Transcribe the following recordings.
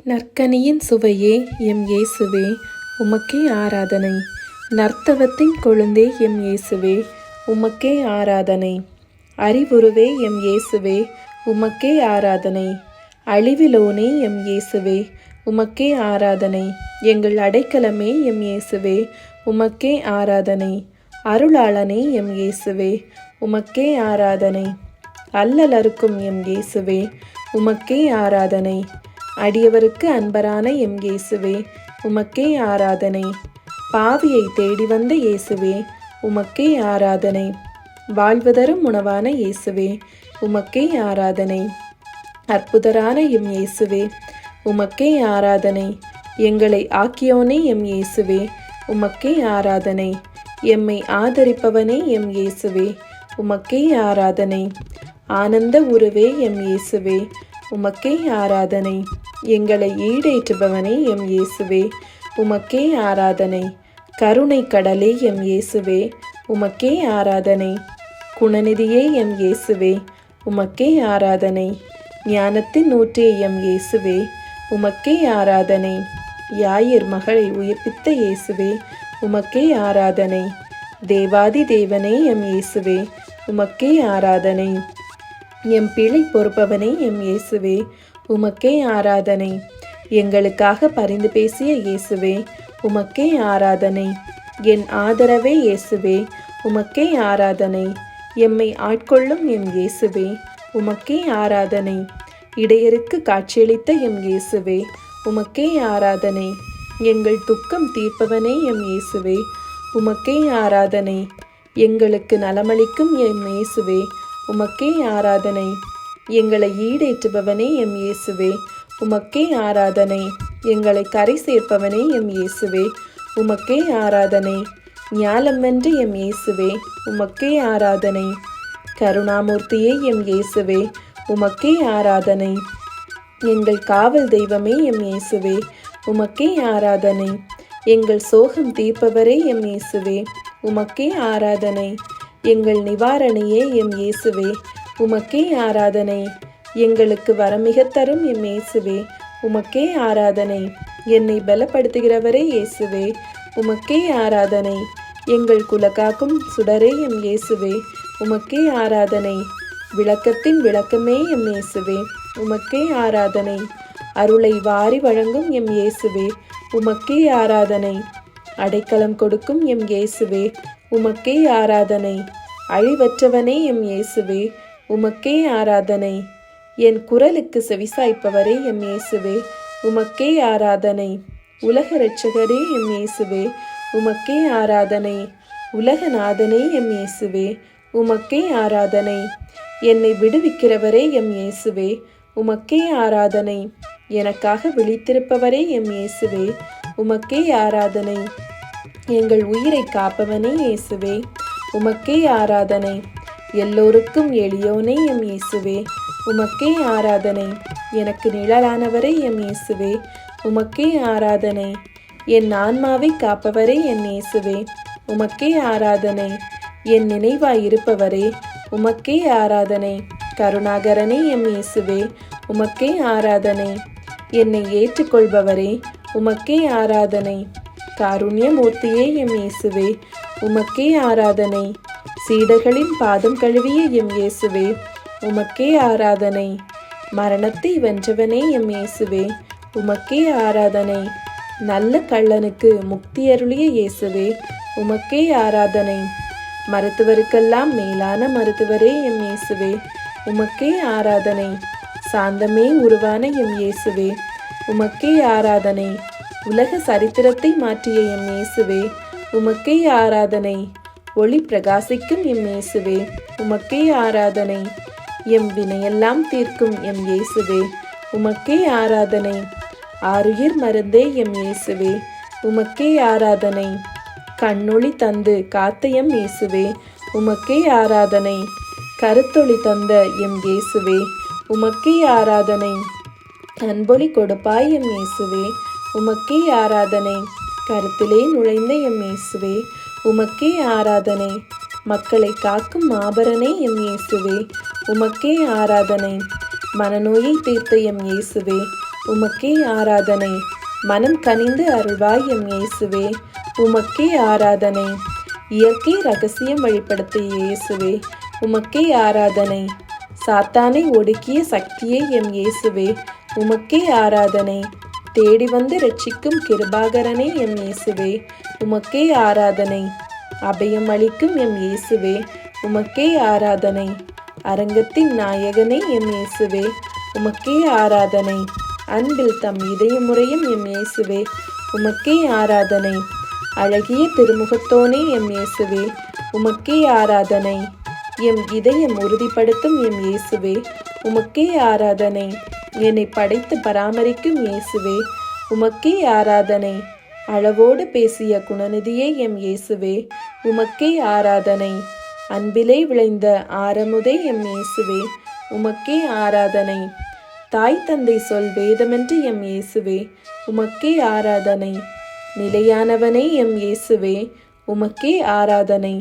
நற்கனியின் சுவையே எம் இயேசுவே உமக்கே ஆராதனை. நர்த்தவத்தின் கொழுந்தே எம் இயேசுவே உமக்கே ஆராதனை. அறிவுருவே எம் இயேசுவே உமக்கே ஆராதனை. அழிவிலோனே எம் இயேசுவே உமக்கே ஆராதனை. எங்கள் அடைக்கலமே எம் இயேசுவே உமக்கே ஆராதனை. அருளாளனே எம் இயேசுவே உமக்கே ஆராதனை. அல்லலறுக்கும் எம் இயேசுவே உமக்கே ஆராதனை. அடியவருக்கு அன்பரான எம் இயேசுவே உமக்கே ஆராதனை. பாவியை தேடி வந்த இயேசுவே உமக்கே ஆராதனை. வாழ்வதரும் உணவான இயேசுவே உமக்கே ஆராதனை. அற்புதரான எம் இயேசுவே உமக்கே ஆராதனை. எங்களை ஆக்கியோனே எம் இயேசுவே உமக்கே ஆராதனை. எம்மை ஆதரிப்பவனே எம் இயேசுவே உமக்கே ஆராதனை. ஆனந்த உருவே எம் இயேசுவே உமக்கே ஆராதனை. எங்களை ஈடேற்றுபவனே எம் இயேசுவே உமக்கே ஆராதனை. கருணை கடலே எம் இயேசுவே உமக்கே ஆராதனை. குணநிதியே எம் இயேசுவே உமக்கே ஆராதனை. ஞானத்தின் ஊற்றே எம் இயேசுவே உமக்கே ஆராதனை. யாயிர் மகளை உயிர்ப்பித்த இயேசுவே உமக்கே ஆராதனை. தேவாதி தேவனே எம் இயேசுவே உமக்கே ஆராதனை. எம் பிழை பொறுப்பவனே எம் இயேசுவே உமக்கே ஆராதனை. எங்களுக்காக பரிந்து பேசிய இயேசுவே உமக்கே ஆராதனை. என் ஆதரவே இயேசுவே உமக்கே ஆராதனை. எம்மை ஆட்கொள்ளும் எம் இயேசுவே உமக்கே ஆராதனை. இடையருக்கு காட்சியளித்த எம் இயேசுவே உமக்கே ஆராதனை. எங்கள் துக்கம் தீர்ப்பவனே எம் இயேசுவே உமக்கே ஆராதனை. எங்களுக்கு நலமளிக்கும் எம் இயேசுவே உமக்கே ஆராதனை. எங்களை ஈடேற்றுபவனே எம் இயேசுவே உமக்கே ஆராதனை. எங்களை கரை சேர்ப்பவனே எம் இயேசுவே உமக்கே ஆராதனை. ஞாலமென்று எம் இயேசுவே உமக்கே ஆராதனை. கருணாமூர்த்தியே எம் இயேசுவே உமக்கே ஆராதனை. எங்கள் காவல் தெய்வமே எம் இயேசுவே உமக்கே ஆராதனை. எங்கள் சோகம் தீர்ப்பவரே எம் இயேசுவே உமக்கே ஆராதனை. எங்கள் நிவாரணியே எம் இயேசுவே உமக்கே ஆராதனை. எங்களுக்கு வரமிக தரும் எம் இயேசுவே உமக்கே ஆராதனை. என்னை பலப்படுத்துகிறவரே இயேசுவே உமக்கே ஆராதனை. எங்கள் குலகாக்கும் சுடரே எம் இயேசுவே உமக்கே ஆராதனை. விளக்கத்தின் விளக்கமே எம் இயேசுவே உமக்கே ஆராதனை. அருளை வாரி வழங்கும் எம் இயேசுவே உமக்கே ஆராதனை. அடைக்கலம் கொடுக்கும் எம் இயேசுவே உமக்கே ஆராதனை. அழிவற்றவனே எம் இயேசுவே உமக்கே ஆராதனை. என் குரலுக்கு செவிசாய்ப்பவரே எம் இயேசுவே உமக்கே ஆராதனை. உலக இரட்சகரே எம் இயேசுவே உமக்கே ஆராதனை. உலகநாதனே எம் இயேசுவே உமக்கே ஆராதனை. என்னை விடுவிக்கிறவரே எம் இயேசுவே உமக்கே ஆராதனை. எனக்காக விழித்திருப்பவரே எம் இயேசுவே உமக்கே ஆராதனை. எங்கள் உயிரை காப்பவனே இயேசுவே உமக்கே ஆராதனை. எல்லோருக்கும் எளியோனே எம் இயேசுவே உமக்கே ஆராதனை. எனக்கு நிழலானவரே எம் இயேசுவே உமக்கே ஆராதனை. என் ஆன்மாவை காப்பவரே என் இயேசுவே உமக்கே ஆராதனை. என் நினைவாயிருப்பவரே உமக்கே ஆராதனை. கருணாகரனே எம் இயேசுவே உமக்கே ஆராதனை. என்னை ஏற்றுக்கொள்பவரே உமக்கே ஆராதனை. காருண்யமூர்த்தியே எம் இயேசுவே உமக்கே ஆராதனை. சீடர்களின் பாதம் கழுவிய எம் இயேசுவே உமக்கே ஆராதனை. மரணத்தை வென்றவனே எம் இயேசுவே உமக்கே ஆராதனை. நல்ல கள்ளனுக்கு முக்தி அருளிய இயேசுவே உமக்கே ஆராதனை. மருத்துவருக்கெல்லாம் மேலான மருத்துவரே எம் இயேசுவே உமக்கே ஆராதனை. சாந்தமே உருவான எம் இயேசுவே உமக்கே ஆராதனை. உலக சரித்திரத்தை மாற்றிய எம் இயேசுவே உமக்கே ஆராதனை. ஒளி பிரகாசிக்கும் எம் இயேசுவே உமக்கே ஆராதனை. எம் வினையெல்லாம் தீர்க்கும் எம் இயேசுவே உமக்கே ஆராதனை. ஆருயிர் மருந்தே எம் இயேசுவே உமக்கே ஆராதனை. கண்ணொளி தந்து காத்த எம் இயேசுவே உமக்கே ஆராதனை. கருத்தொளி தந்த எம் இயேசுவே உமக்கே ஆராதனை. அன்பொளி கொடுப்பாய் எம் இயேசுவே உமக்கே ஆராதனை. கருத்திலே நுழைந்த எம் இயேசுவே உமக்கே ஆராதனை. மக்களை காக்கும் ஆபரணே எம் இயேசுவே உமக்கே ஆராதனை. மனநோயை தீர்த்த எம் இயேசுவே உமக்கே ஆராதனை. மனம் கனிந்து அருள்வாய் எம் இயேசுவே, உமக்கே ஆராதனை. இயற்கை ரகசியம் வழிபடுத்திய இயேசுவே, உமக்கே ஆராதனை. சாத்தானை ஒடுக்கிய சக்தியே எம் இயேசுவே, உமக்கே ஆராதனை. தேடி வந்து ரட்சிக்கும் கிருபாகரனே எம் இயேசுவே, உமக்கே ஆராதனை. அபயம் அளிக்கும் எம் இயேசுவே, உமக்கே ஆராதனை. அரங்கத்தின் நாயகனே எம் இயேசுவே, உமக்கே ஆராதனை. அன்பில் தம் இதயமுறையும் எம் இயேசுவே, உமக்கே ஆராதனை. அழகிய திருமுகத்தோனே எம் இயேசுவே, உமக்கே ஆராதனை. எம் இதயம் உறுதிப்படுத்தும் எம் இயேசுவே, உமக்கே ஆராதனை. என்னை படைத்து பராமரிக்கும் இயேசுவே, உமக்கே ஆராதனை. அளவோடு பேசிய குணநிதியே எம் இயேசுவே, உமக்கே ஆராதனை. அன்பிலே விளைந்த ஆரமுதே எம் இயேசுவே, உமக்கே ஆராதனை. தாய் தந்தை சொல் வேதமென்று எம் இயேசுவே, உமக்கே ஆராதனை. நிலையானவனே எம் இயேசுவே, உமக்கே ஆராதனை.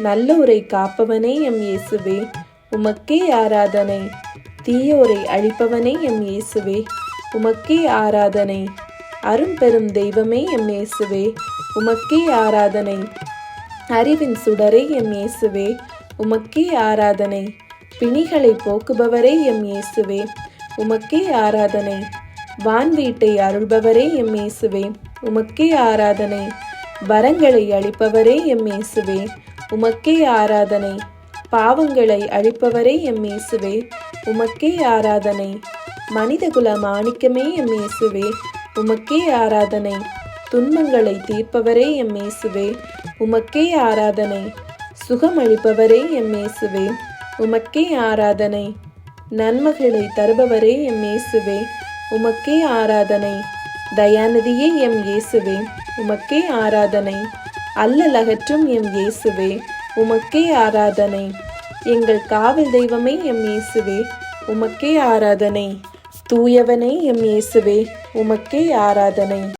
நல்லோரை காப்பவனே எம் இயேசுவே, உமக்கே ஆராதனை. தீயோரை அழிப்பவனே எம் இயேசுவே, உமக்கே ஆராதனை. அரும்பெரும் தெய்வமே எம் இயேசுவே, உமக்கே ஆராதனை. அறிவின் சுடரே எம் இயேசுவே, உமக்கே ஆராதனை. பிணிகளை போக்குபவரே எம் இயேசுவே, உமக்கே ஆராதனை. வான் வீட்டை அருள்பவரே எம் இயேசுவே, உமக்கே ஆராதனை. வரங்களை அளிப்பவரே எம் இயேசுவே, உமக்கே ஆராதனை. பாவங்களை அழிப்பவரே எம் இயேசுவே, உமக்கே ஆராதனை. மனிதகுல மாணிக்கமே எம் இயேசுவே, உமக்கே ஆராதனை. துன்பங்களை தீர்ப்பவரே எம் இயேசுவே, உமக்கே ஆராதனை. சுகமளிப்பவரே எம் இயேசுவே, உமக்கே ஆராதனை. நன்மைகளை தருபவரே எம் இயேசுவே, உமக்கே ஆராதனை. தயாநிதியே எம் இயேசுவே, உமக்கே ஆராதனை. அல்லல் அகற்றும் எம் இயேசுவே, உமக்கே ஆராதனை. எங்கள் காவல் தெய்வமே எம் இயேசுவே, உமக்கே ஆராதனை. தூயவனே எம் இயேசுவே, உமக்கே ஆராதனை.